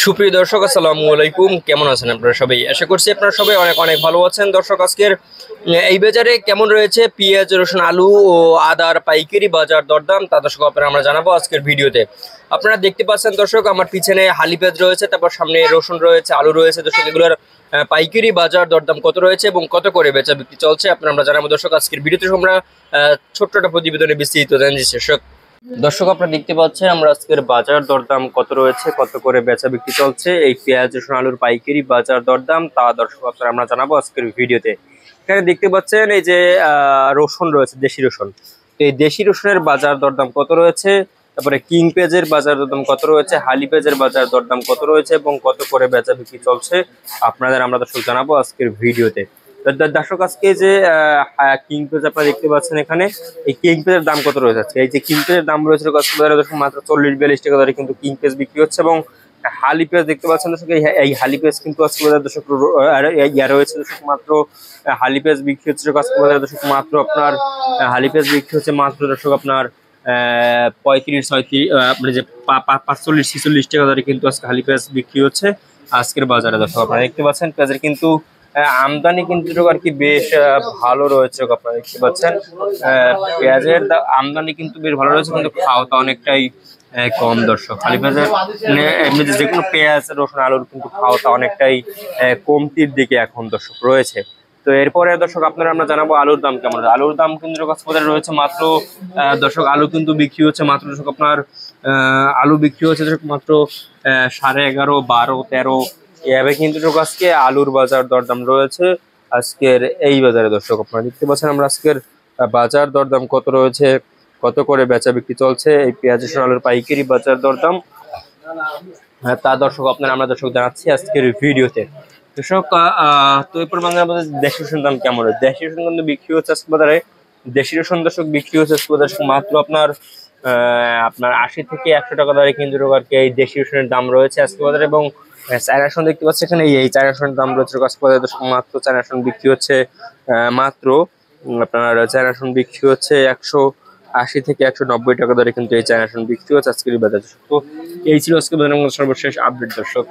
সুপ্রিয় দর্শক, আসসালামু আলাইকুম। কেমন আছেন আপনারা সবাই? আশা করছি আপনারা সবাই অনেক অনেক ভালো আছেন। দর্শক, আজকের এই বাজারে কেমন রয়েছে পেঁয়াজ, রসুন, আলু ও আদার পাইকারি বাজার দরদাম তা দর্শক আপনারা আমরা জানাবো আজকের ভিডিওতে। আপনারা দেখতে পাচ্ছেন দর্শক, আমার পিছনে হালি পেঁয়াজ রয়েছে, তারপর সামনে রসুন রয়েছে, আলু রয়েছে। দর্শক, এগুলোর পাইকারি বাজার দরদাম কত রয়েছে এবং কত করে বেচা বিক্রি চলছে আপনারা আমরা জানাবো। দর্শক, আজকের ভিডিওতে আমরা ছোট্ট একটা প্রতিবেদনে বিস্তৃত জানছি। দর্শক, আপনারা দেখতে পাচ্ছেন আমরা আজকের বাজার দরদাম কত রয়েছে, কত করে বেচা বিক্রি চলছে এই পেঁয়াজ, রসুন, আলুর পাইকারি বাজার দরদাম তা দর্শক আপনারা আমরা জানাবো আজকের ভিডিওতে। এখানে দেখতে পাচ্ছেন এই যে রসুন রয়েছে, দেশি রসুন। এই দেশি রসুনের বাজার দরদাম কত রয়েছে, তারপরে কিং পেঁয়াজের বাজার দরদাম কত রয়েছে, হালি পেঁয়াজের বাজার দরদাম কত রয়েছে এবং কত করে বেচা বিক্রি চলছে আপনাদের আমরা দর্শক জানাবো আজকের ভিডিওতে। দর্শক, আজকে যে কিং পেঁয়াজ আপনারা দেখতে পাচ্ছেন, এখানে এই কিং পেঁয়াজের দাম কত রয়েছে? এই যে কিং পেঁয়াজের দাম রয়েছে মাত্র 40-42 টাকা দরে কিন্তু কিং পেঁয়াজ বিক্রি হচ্ছে। এবং হালি পেঁয়াজ দেখতে পাচ্ছেন দর্শক, এই হালি পেঁয়াজ কিন্তু আজকে বাজারে দর্শক রয়েছে দর্শক মাত্র হালি পেঁয়াজ বিক্রি হচ্ছে আজকে বাজারে দর্শক মাত্র আপনার হালি পেঁয়াজ বিক্রি হচ্ছে মাত্র দর্শক আপনার 35-36 মানে যে 45-46 টাকা দরে কিন্তু আজকে হালি পেঁয়াজ বিক্রি হচ্ছে আজকের বাজারে। দর্শক, আপনারা দেখতে পাচ্ছেন পেঁয়াজের কিন্তু আমদানি কিন্তু আর কি বেশ ভালো রয়েছে। আপনারা দেখতে পাচ্ছেন পেঁয়াজের আমদানি কিন্তু বেশ ভালো রয়েছে, কিন্তু খাওয়াটা অনেকটাই কম। দর্শক, খালি পেঁয়াজের এমনি যে কোনো পেঁয়াজ, রসুন, আলুর কিন্তু খাওয়াটা অনেকটাই কমতির দিকে এখন দর্শক রয়েছে। তো এরপরে দর্শক আপনারা আমরা জানাবো আলুর দাম কেমন। আলুর দাম কিন্তু বাজারে রয়েছে মাত্র দর্শক আলু কিন্তু বিক্রি হচ্ছে মাত্র দর্শক আপনার আলু বিক্রি হচ্ছে দর্শক মাত্র 11.5, 12, 13 এভাবে কিন্তু আজকে আলুর বাজার দরদাম রয়েছে আজকের এই বাজারে। দর্শক, আপনারা দেখতে পাচ্ছেন আমরা আজকের বাজার দরদাম কত রয়েছে, কত করে বেচা বিক্রি চলছে এই পেঁয়াজ, রসুন, আলুর পাইকারি বাজার দরদাম তা দর্শক আপনারা আমরা দর্শক জানাচ্ছি আজকের ভিডিওতে। দর্শক, তো এরপর আমাদের দেশি রসুন দাম কেমন হয়? দেশি রসুন কিন্তু বিক্রি হচ্ছে আজকে বাজারে, দেশি রসুন দর্শক বিক্রি হচ্ছে আজকে বাজারে মাত্র আপনার 80 থেকে 100 টাকা দরে কিন্তু আর কি এই দেশি রসুনের দাম রয়েছে আজকে বাজারে। এবং চায়না রসুন দেখতে পাচ্ছি এখানে, এই চায়না রসুনের দাম রয়েছে আজকে বাজারে দর্শক মাত্র চায়না রসুন বিক্রি হচ্ছে মাত্র আপনার চায়না রসুন বিক্রি হচ্ছে 180 থেকে 190 টাকা দরে কিন্তু এই চায়না রসুন বিক্রি হচ্ছে আজকের বাজারে। তো এই ছিল আজকে সর্বশেষ আপডেট দর্শক।